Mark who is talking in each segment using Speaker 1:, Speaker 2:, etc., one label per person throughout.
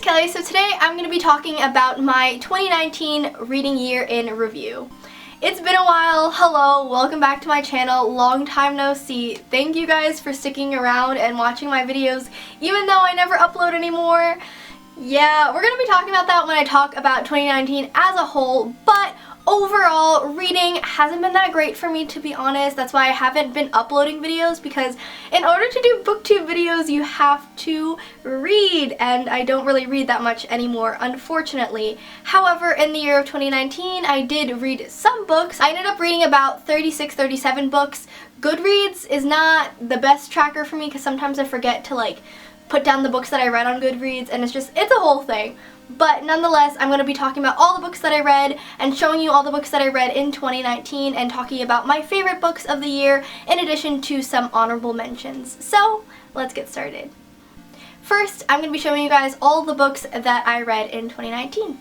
Speaker 1: Kelly. So today I'm going to be talking about my 2019 reading year in review. It's been a while. Hello, welcome back to my channel. Long time no see. Thank you guys for sticking around and watching my videos even though I never upload anymore. Yeah, we're going to be talking about that when I talk about 2019 as a whole, but overall, reading hasn't been that great for me, to be honest. That's why I haven't been uploading videos, because in order to do booktube videos, you have to read, and I don't really read that much anymore, unfortunately. However, in the year of 2019, I did read some books. I ended up reading about 37 books. Goodreads is not the best tracker for me, because sometimes I forget to, put down the books that I read on Goodreads, and it's a whole thing. But nonetheless, I'm going to be talking about all the books that I read and showing you all the books that I read in 2019 and talking about my favorite books of the year in addition to some honorable mentions. So, let's get started. First, I'm going to be showing you guys all the books that I read in 2019.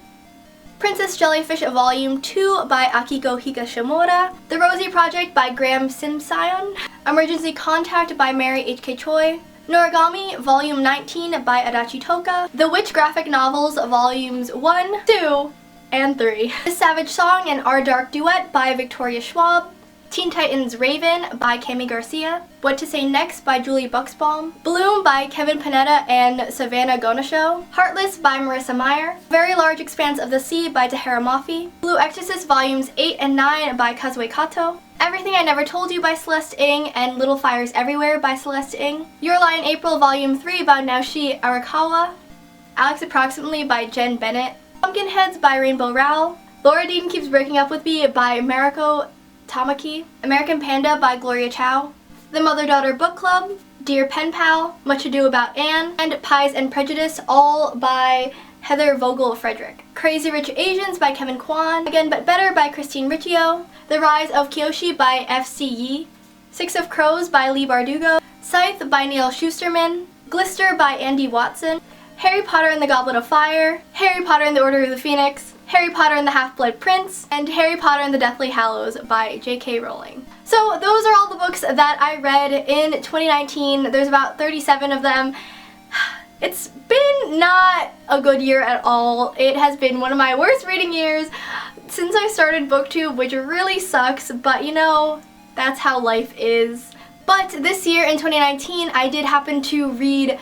Speaker 1: Princess Jellyfish Volume 2 by Akiko Higashimura, The Rosie Project by Graham Simsion, Emergency Contact by Mary H.K. Choi, Noragami Volume 19 by Adachi Toka, The Witch Graphic Novels Volumes 1, 2, and 3, The Savage Song and Our Dark Duet by Victoria Schwab, Teen Titans Raven by Cami Garcia, What to Say Next by Julie Buxbaum, Bloom by Kevin Panetta and Savannah Gonisho, Heartless by Marissa Meyer, Very Large Expanse of the Sea by Tahara Mafi, Blue Exorcist Volumes 8 and 9 by Kazue Kato, Everything I Never Told You by Celeste Ng and Little Fires Everywhere by Celeste Ng, Your Lie in April Volume 3 by Naoshi Arakawa, Alex Approximately by Jen Bennett, Pumpkinheads by Rainbow Rowell, Laura Dean Keeps Breaking Up With Me by Mariko Tamaki, American Panda by Gloria Chow, The Mother-Daughter Book Club, Dear Pen Pal, Much Ado About Anne, and Pies and Prejudice, all by Heather Vogel Frederick. Crazy Rich Asians by Kevin Kwan, Again But Better by Christine Riccio, The Rise of Kyoshi by F.C. Yi, Six of Crows by Lee Bardugo, Scythe by Neil Schusterman, Glister by Andy Watson, Harry Potter and the Goblet of Fire, Harry Potter and the Order of the Phoenix, Harry Potter and the Half-Blood Prince, and Harry Potter and the Deathly Hallows by J.K. Rowling. So those are all the books that I read in 2019. There's about 37 of them. It's been not a good year at all. It has been one of my worst reading years since I started BookTube, which really sucks, but you know, that's how life is. But this year in 2019, I did happen to read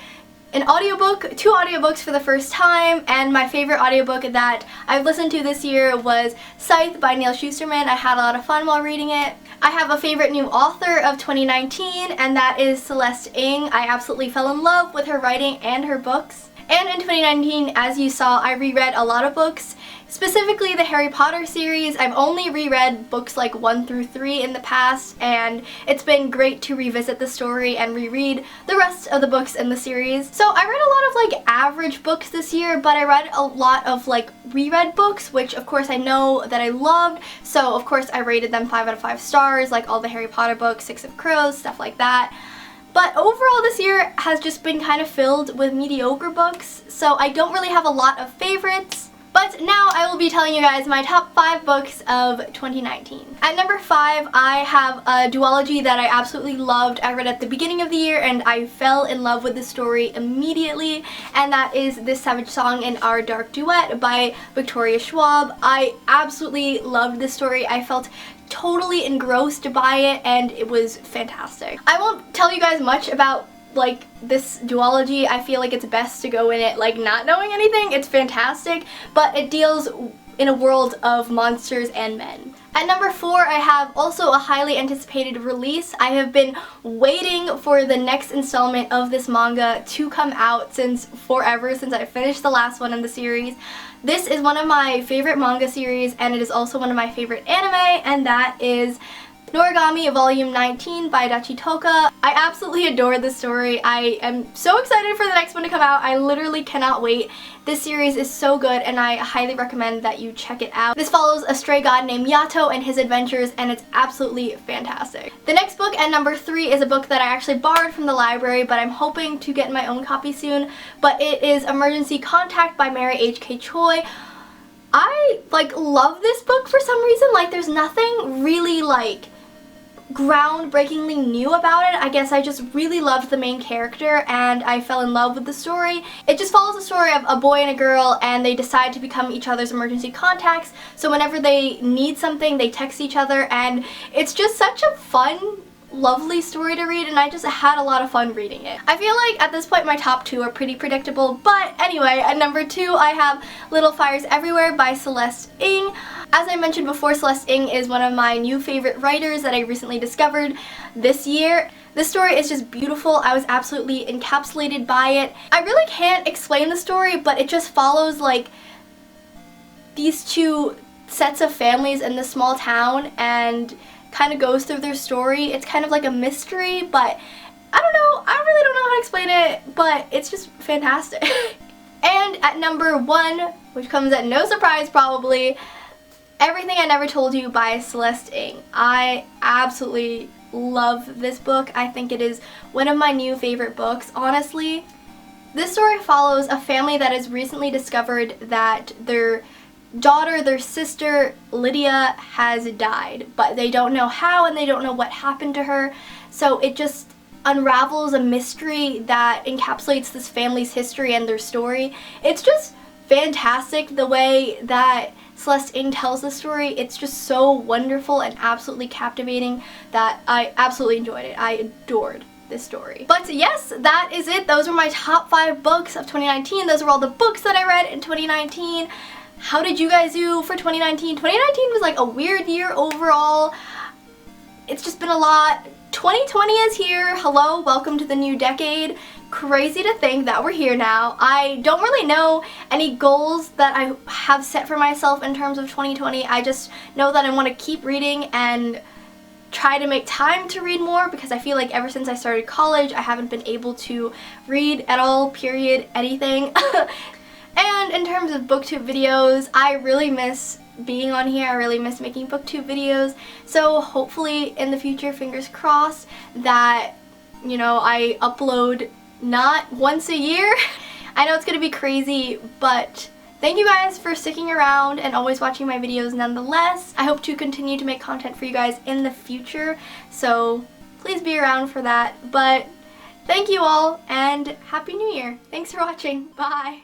Speaker 1: an audiobook, 2 audiobooks for the first time, and my favorite audiobook that I've listened to this year was Scythe by Neil Schusterman. I had a lot of fun while reading it. I have a favorite new author of 2019, and that is Celeste Ng. I absolutely fell in love with her writing and her books. And in 2019, as you saw, I reread a lot of books, specifically the Harry Potter series. I've only reread books like 1 through 3 in the past, and it's been great to revisit the story and reread the rest of the books in the series. So I read a lot of average books this year, but I read a lot of reread books, which of course I know that I loved, so of course I rated them 5 out of 5 stars, like all the Harry Potter books, Six of Crows, stuff like that. But overall this year has just been kind of filled with mediocre books, so I don't really have a lot of favorites. But now I will be telling you guys my top 5 books of 2019. At number 5, I have a duology that I absolutely loved. I read at the beginning of the year and I fell in love with the story immediately, and that is This Savage Song and Our Dark Duet by Victoria Schwab. I absolutely loved this story. I felt totally engrossed by it, and it was fantastic. I won't tell you guys much about this duology. I feel like it's best to go in it not knowing anything. It's fantastic, but it deals in a world of monsters and men. At number 4, I have also a highly anticipated release. I have been waiting for the next installment of this manga to come out since forever, since I finished the last one in the series. This is one of my favorite manga series, and it is also one of my favorite anime, and that is Noragami Volume 19 by Adachi Toka. I absolutely adore this story. I am so excited for the next one to come out. I literally cannot wait. This series is so good, and I highly recommend that you check it out. This follows a stray god named Yato and his adventures, and it's absolutely fantastic. The next book at number 3 is a book that I actually borrowed from the library, but I'm hoping to get my own copy soon. But it is Emergency Contact by Mary H.K. Choi. I love this book for some reason. There's nothing really groundbreakingly new about it. I guess I just really loved the main character and I fell in love with the story. It just follows the story of a boy and a girl, and they decide to become each other's emergency contacts. So whenever they need something, they text each other, and it's just such a fun, lovely story to read, and I just had a lot of fun reading it. I feel like at this point my top 2 are pretty predictable, but anyway, at number 2 I have Little Fires Everywhere by Celeste Ng. As I mentioned before, Celeste Ng is one of my new favorite writers that I recently discovered this year. This story is just beautiful. I was absolutely encapsulated by it. I really can't explain the story, but it just follows like these two sets of families in this small town and kind of goes through their story. It's kind of like a mystery, but I don't know. I really don't know how to explain it, but it's just fantastic. And at number 1, which comes at no surprise probably, Everything I Never Told You by Celeste Ng. I absolutely love this book. I think it is one of my new favorite books, honestly. This story follows a family that has recently discovered that their daughter, their sister, Lydia, has died, but they don't know how and they don't know what happened to her. So it just unravels a mystery that encapsulates this family's history and their story. It's just fantastic the way that Celeste Ng tells the story. It's just so wonderful and absolutely captivating that I absolutely enjoyed it. I adored this story. But yes, that is it. Those were my top 5 books of 2019. Those were all the books that I read in 2019. How did you guys do for 2019? 2019 was like a weird year overall. It's just been a lot. 2020 is here. Hello, welcome to the new decade. Crazy to think that we're here now. I don't really know any goals that I have set for myself in terms of 2020. I just know that I want to keep reading and try to make time to read more, because I feel like ever since I started college I haven't been able to read at all, period, anything. And in terms of booktube videos, I really miss being on here. I really miss making booktube videos. So hopefully in the future, fingers crossed, that, you know, I upload not once a year. I know it's gonna be crazy, but thank you guys for sticking around and always watching my videos nonetheless. I hope to continue to make content for you guys in the future, so please be around for that. But thank you all, and Happy New Year. Thanks for watching. Bye.